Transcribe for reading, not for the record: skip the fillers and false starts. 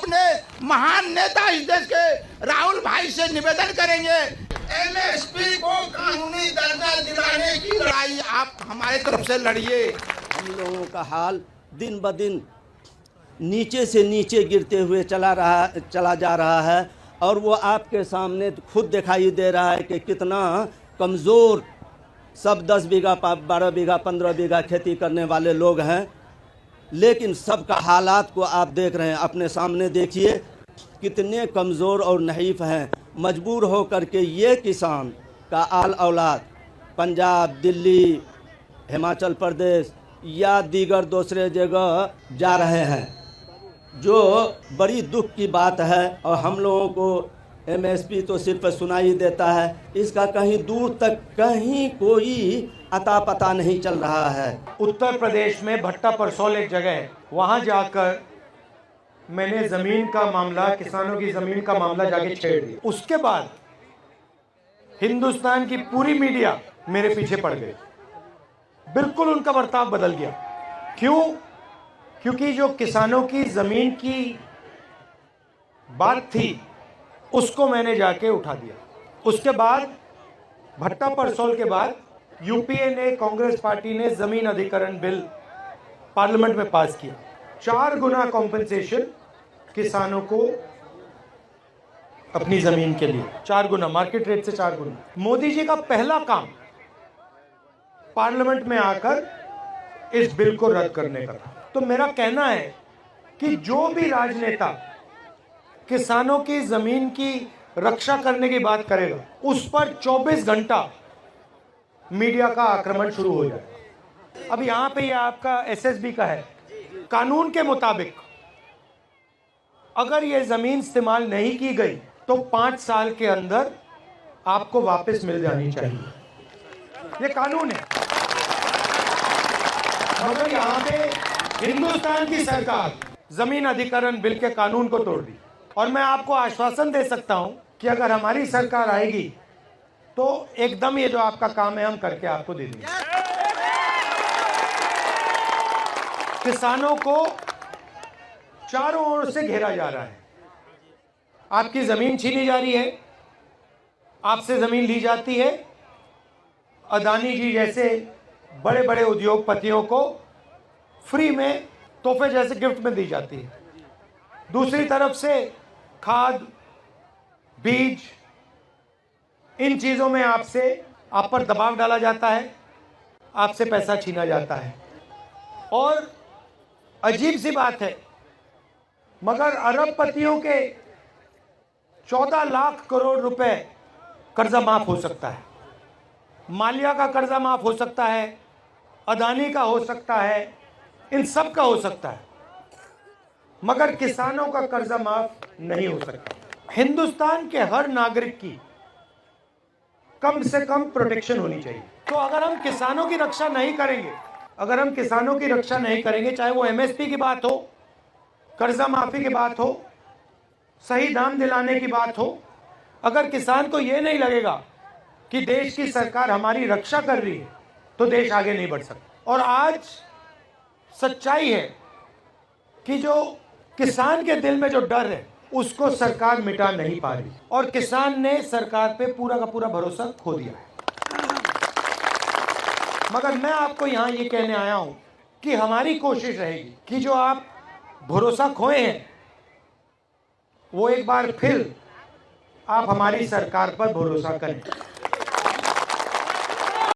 अपने महान नेता इस देश के राहुल भाई से निवेदन करेंगे, एमएसपी को कानूनी दर्जा दिलाने की लड़ाई आप हमारे तरफ से लड़िए। हम लोगों का हाल दिन ब दिन नीचे से नीचे गिरते हुए चला जा रहा है और वो आपके सामने खुद दिखाई दे रहा है कि कितना कमज़ोर सब 10 बीघा 12 बीघा 15 बीघा खेती करने वाले लोग हैं, लेकिन सबका हालात को आप देख रहे हैं, अपने सामने देखिए कितने कमज़ोर और नहीफ हैं। मजबूर हो कर के ये किसान का आल औलाद पंजाब, दिल्ली, हिमाचल प्रदेश या दीगर दूसरे जगह जा रहे हैं, जो बड़ी दुख की बात है। और हम लोगों को एमएसपी तो सिर्फ सुनाई देता है, इसका कहीं दूर तक कहीं कोई अता पता नहीं चल रहा है। उत्तर प्रदेश में भट्टा परसौल एक जगह है, वहाँ जाकर मैंने ज़मीन का मामला, किसानों की ज़मीन का मामला जाके छेड़ दिया। उसके बाद हिंदुस्तान की पूरी मीडिया मेरे पीछे पड़ गई, बिल्कुल उनका बर्ताव बदल गया। क्यों? क्योंकि जो किसानों की ज़मीन की बात थी उसको मैंने जाके उठा दिया। उसके बाद भट्टा परसौल के बाद यूपीए ने, कांग्रेस पार्टी ने ज़मीन अधिग्रहण बिल पार्लियामेंट में पास किया। 4 गुना कॉम्पेंसेशन किसानों को अपनी ज़मीन के लिए, 4 गुना, मार्केट रेट से 4 गुना। मोदी जी का पहला काम पार्लियामेंट में आकर इस बिल को रद्द करने का था। तो मेरा कहना है कि जो भी राजनेता किसानों की जमीन की रक्षा करने की बात करेगा, उस पर 24 घंटा मीडिया का आक्रमण शुरू हो जाएगा। अब यहां पे ये आपका एसएसबी का है, कानून के मुताबिक अगर ये जमीन इस्तेमाल नहीं की गई तो 5 साल के अंदर आपको वापस मिल जानी चाहिए, ये कानून है। मगर यहां पे हिंदुस्तान की सरकार जमीन अधिग्रहण बिल के कानून को तोड़ दी। और मैं आपको आश्वासन दे सकता हूं कि अगर हमारी सरकार आएगी तो एकदम ये जो आपका काम है हम करके आपको दे देंगे। किसानों को चारों ओर से घेरा जा रहा है, आपकी जमीन छीनी जा रही है, आपसे जमीन ली जाती है, अदानी जी जैसे बड़े बड़े उद्योगपतियों को फ्री में तोहफे जैसे गिफ्ट में दी जाती है। दूसरी तरफ से खाद, बीज, इन चीज़ों में आप पर दबाव डाला जाता है, आपसे पैसा छीना जाता है। और अजीब सी बात है, मगर अरबपतियों के 14 लाख करोड़ रुपए कर्जा माफ हो सकता है, मालिया का कर्जा माफ हो सकता है, अदानी का हो सकता है, इन सब का हो सकता है, मगर किसानों का कर्जा माफ नहीं हो सकता। हिंदुस्तान के हर नागरिक की कम से कम प्रोटेक्शन होनी चाहिए। तो अगर हम किसानों की रक्षा नहीं करेंगे, चाहे वो एमएसपी की बात हो, कर्जा माफी की बात हो, सही दाम दिलाने की बात हो, अगर किसान को ये नहीं लगेगा कि देश की सरकार हमारी रक्षा कर रही है, तो देश आगे नहीं बढ़ सकता। और आज सच्चाई है कि जो किसान के दिल में जो डर है उसको सरकार मिटा नहीं पा रही, और किसान ने सरकार पे पूरा का पूरा भरोसा खो दिया है। मगर मैं आपको यहां ये कहने आया हूं कि हमारी कोशिश रहेगी कि जो आप भरोसा खोए हैं वो एक बार फिर आप हमारी सरकार पर भरोसा करें।